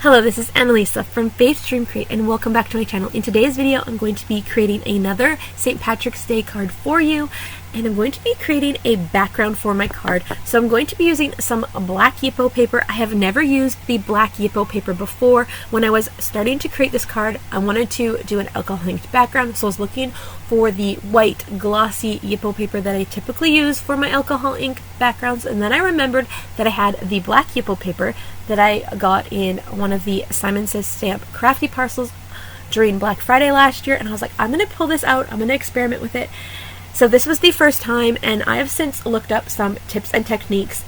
Hello, this is Annalisa from Faith Dream Create, and welcome back to my channel. In today's video, I'm going to be creating another St. Patrick's Day card for you, and I'm going to be creating a background for my card. So I'm going to be using some black Yipo paper. I have never used the black Yipo paper before. When I was starting to create this card, I wanted to do an alcohol inked background, so I was looking for the white glossy Yipo paper that I typically use for my alcohol ink backgrounds, and then I remembered that I had the black Yipo paper that I got in one of the Simon Says Stamp crafty parcels during Black Friday last year, and I was like, I'm going to pull this out, I'm going to experiment with it. So this was the first time, and I have since looked up some tips and techniques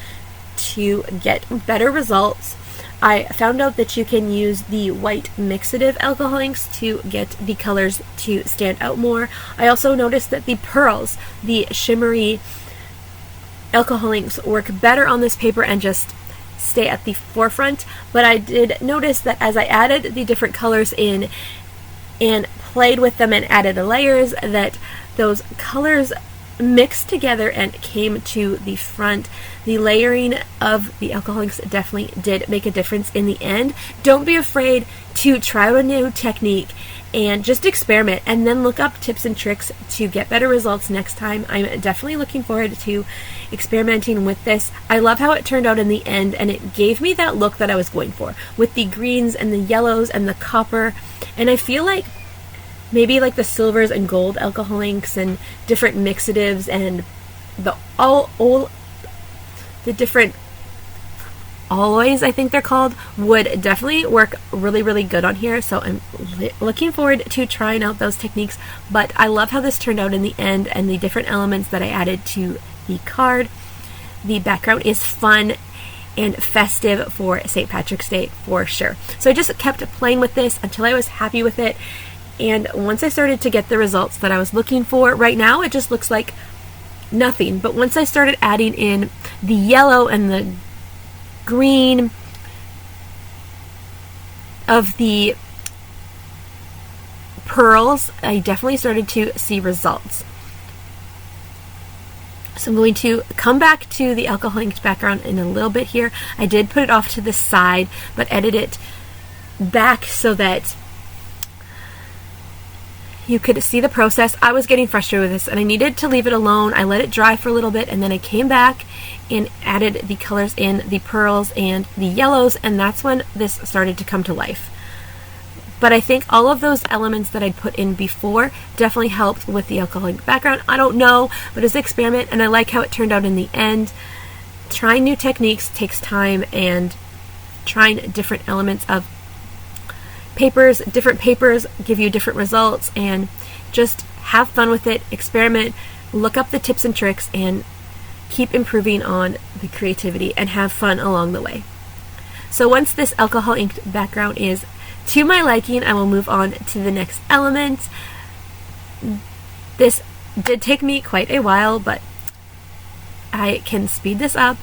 to get better results. I found out that you can use the white mixative alcohol inks to get the colors to stand out more. I also noticed that the pearls, the shimmery alcohol inks, work better on this paper and just stay at the forefront. But I did notice that as I added the different colors in and played with them and added layers, that those colors mixed together and came to the front. The layering of the alcohol inks definitely did make a difference in the end. Don't be afraid to try out a new technique and just experiment, and then look up tips and tricks to get better results next time. I'm definitely looking forward to experimenting with this. I love how it turned out in the end, and it gave me that look that I was going for with the greens and the yellows and the copper. And I feel like maybe like the silvers and gold alcohol inks and different mixatives and the different alloys, I think they're called, would definitely work really good on here. So I'm looking forward to trying out those techniques. But I love how this turned out in the end and the different elements that I added to the card. The background is fun and festive for St. Patrick's Day for sure. So I just kept playing with this until I was happy with it. And once I started to get the results that I was looking for, right now it just looks like nothing. But once I started adding in the yellow and the green of the pearls, I definitely started to see results. So I'm going to come back to the alcohol inked background in a little bit here. I did put it off to the side, but edit it back so that you could see the process. I was getting frustrated with this and I needed to leave it alone. I let it dry for a little bit, and then I came back and added the colors in, the pearls and the yellows, and that's when this started to come to life. But I think all of those elements that I'd put in before definitely helped with the alcohol ink background. I don't know, but it's an experiment, and I like how it turned out in the end. Trying new techniques takes time, and trying different elements of papers, different papers give you different results, and just have fun with it, experiment, look up the tips and tricks, and keep improving on the creativity and have fun along the way. So once this alcohol inked background is to my liking, I will move on to the next element. This did take me quite a while, but I can speed this up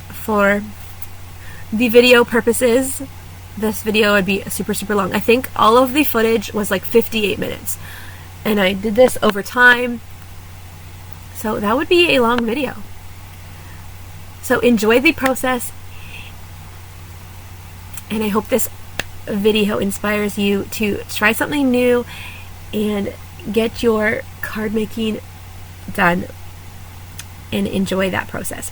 for the video purposes. This video would be super long. I think all of the footage was like 58 minutes, and I did this over time, so that would be a long video. So enjoy the process, and I hope this video inspires you to try something new and get your card making done and enjoy that process.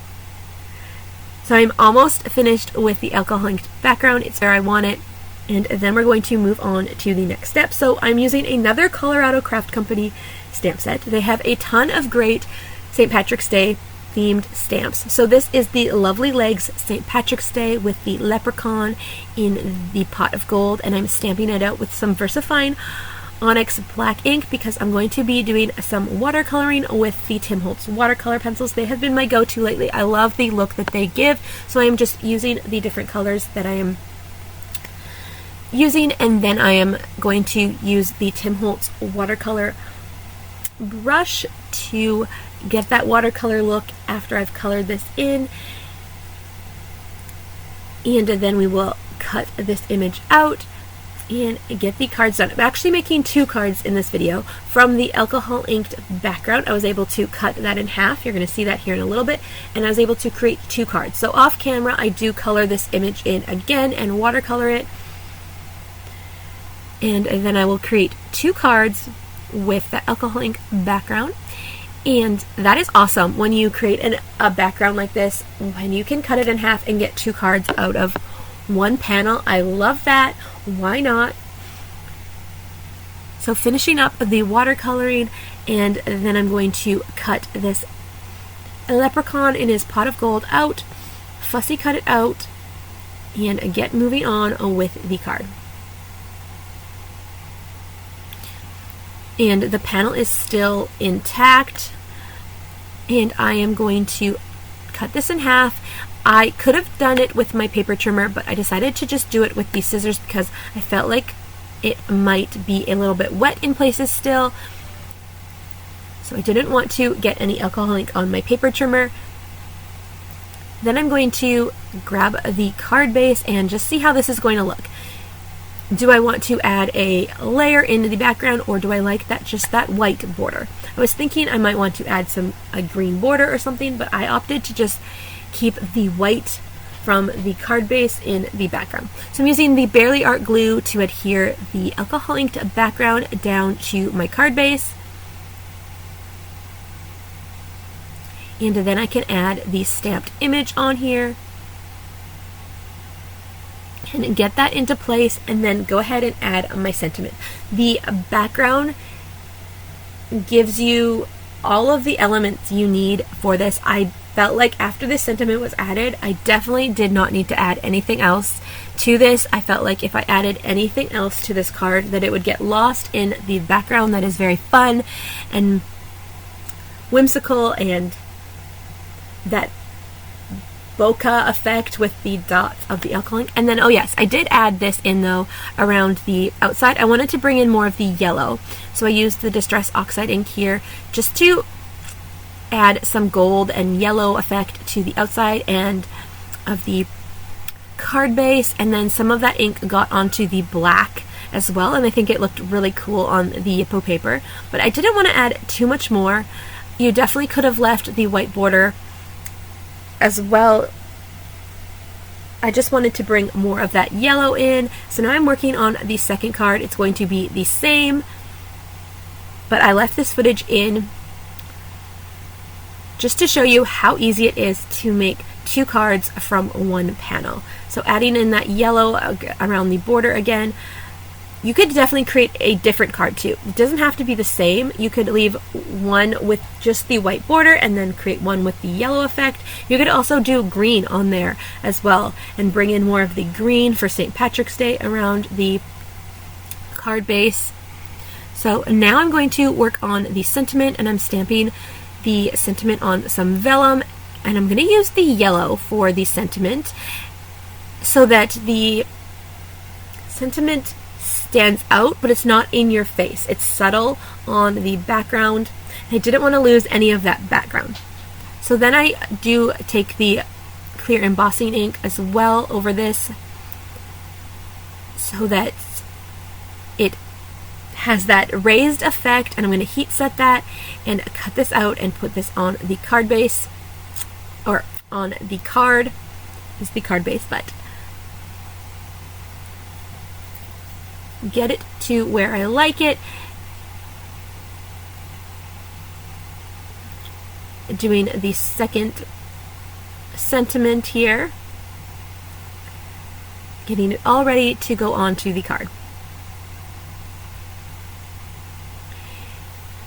So I'm almost finished with the alcohol inked background. It's where I want it. And then we're going to move on to the next step. So I'm using another Colorado Craft Company stamp set. They have a ton of great St. Patrick's Day themed stamps. So this is the Lovely Legs St. Patrick's Day with the leprechaun in the pot of gold. And I'm stamping it out with some VersaFine Onyx black ink because I'm going to be doing some watercoloring with the Tim Holtz watercolor pencils. They have been my go-to lately. I love the look that they give, so I am just using the different colors that I am using, and then I am going to use the Tim Holtz watercolor brush to get that watercolor look after I've colored this in, and then we will cut this image out and get the cards done. I'm actually making 2 cards in this video from the alcohol inked background. I was able to cut that in half. You're going to see that here in a little bit. And I was able to create 2 cards. So off camera, I do color this image in again and watercolor it. And then I will create 2 cards with the alcohol ink background. And that is awesome when you create a background like this, when you can cut it in half and get 2 cards out of one panel. I love that. Why not? So finishing up the watercoloring, and then I'm going to cut this leprechaun in his pot of gold out, fussy cut it out, and get moving on with the card. And the panel is still intact, and I am going to cut this in half. I could have done it with my paper trimmer, but I decided to just do it with these scissors because I felt like it might be a little bit wet in places still. So I didn't want to get any alcohol ink on my paper trimmer. Then I'm going to grab the card base and just see how this is going to look. Do I want to add a layer into the background, or do I like that just that white border? I was thinking I might want to add a green border or something, but I opted to just keep the white from the card base in the background. So I'm using the Barely Art glue to adhere the alcohol inked background down to my card base. And then I can add the stamped image on here and get that into place, and then go ahead and add my sentiment. The background gives you all of the elements you need for this. I felt like after this sentiment was added, I definitely did not need to add anything else to this. I felt like if I added anything else to this card, that it would get lost in the background that is very fun and whimsical, and that bokeh effect with the dots of the alcohol ink. And then, oh yes, I did add this in though around the outside. I wanted to bring in more of the yellow, so I used the Distress Oxide ink here just to add some gold and yellow effect to the outside and of the card base, and then some of that ink got onto the black as well, and I think it looked really cool on the Yippo paper, but I didn't want to add too much more. You definitely could have left the white border as well. I just wanted to bring more of that yellow in. So now I'm working on the second card. It's going to be the same, but I left this footage in just to show you how easy it is to make 2 cards from one panel. So adding in that yellow around the border again. You could definitely create a different card too. It doesn't have to be the same. You could leave one with just the white border and then create one with the yellow effect. You could also do green on there as well and bring in more of the green for St. Patrick's Day around the card base. So now I'm going to work on the sentiment, and I'm stamping the sentiment on some vellum, and I'm going to use the yellow for the sentiment so that the sentiment stands out, but it's not in your face. It's subtle on the background. I didn't want to lose any of that background. So then I do take the clear embossing ink as well over this so that it has that raised effect, and I'm going to heat set that and cut this out and put this on the card base, or on the card. This is the card base, but get it to where I like it. Doing the second sentiment here, getting it all ready to go onto the card.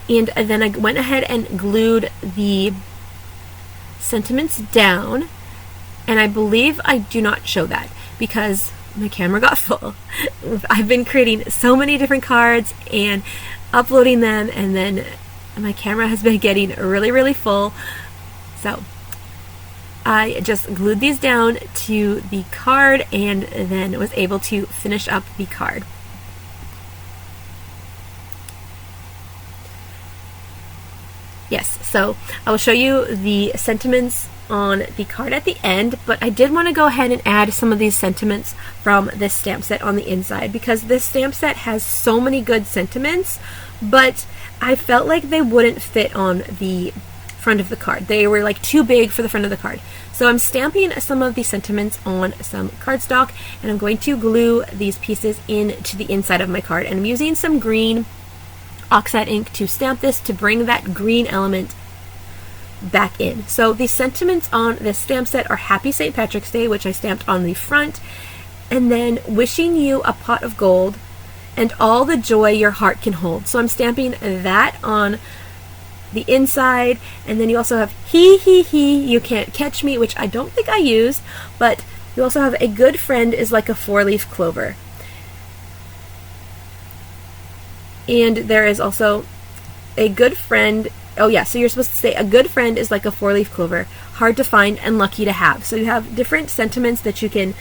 And then I went ahead and glued the sentiments down, and I believe I do not show that because my camera got full. I've been creating so many different cards and uploading them, and then my camera has been getting really full. So I just glued these down to the card and then was able to finish up the card. Yes, so I will show you the sentiments on the card at the end, but I did want to go ahead and add some of these sentiments from this stamp set on the inside, because this stamp set has so many good sentiments, but I felt like they wouldn't fit on the front of the card. They were like too big for the front of the card. So I'm stamping some of the sentiments on some cardstock, and I'm going to glue these pieces into the inside of my card. And I'm using some green oxide ink to stamp this to bring that green element back in. So the sentiments on this stamp set are Happy St. Patrick's Day, which I stamped on the front, and then wishing you a pot of gold and all the joy your heart can hold. So I'm stamping that on the inside, and then you also have he, you can't catch me, which I don't think I used, but you also have a good friend is like a four-leaf clover. And there is also a good friend, oh yeah, so you're supposed to say a good friend is like a four-leaf clover, hard to find and lucky to have. So you have different sentiments that you can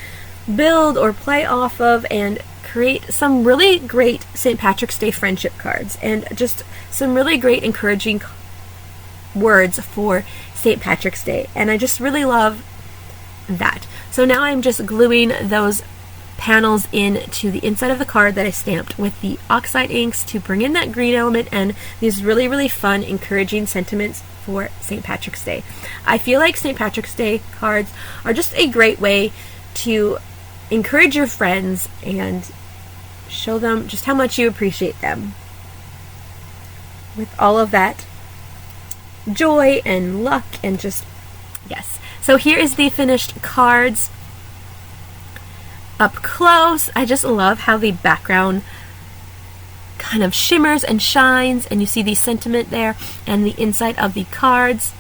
build or play off of and create some really great St. Patrick's Day friendship cards, and just some really great encouraging words for St. Patrick's Day. And I just really love that. So now I'm just gluing those panels into the inside of the card that I stamped with the oxide inks to bring in that green element and these really, really fun, encouraging sentiments for St. Patrick's Day. I feel like St. Patrick's Day cards are just a great way to encourage your friends and show them just how much you appreciate them. With all of that joy and luck and just, yes. So here is the finished cards up close. I just love how the background kind of shimmers and shines, and you see the sentiment there and the inside of the cards.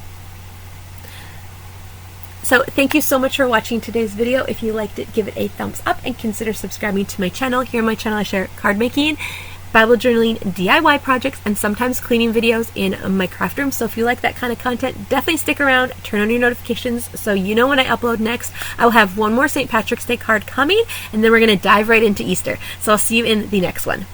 So thank you so much for watching today's video. If you liked it, give it a thumbs up and consider subscribing to my channel. Here on my channel I share card making, Bible journaling, DIY projects, and sometimes cleaning videos in my craft room. So if you like that kind of content, definitely stick around, turn on your notifications so you know when I upload next. I will have one more St. Patrick's Day card coming, and then we're going to dive right into Easter. So I'll see you in the next one.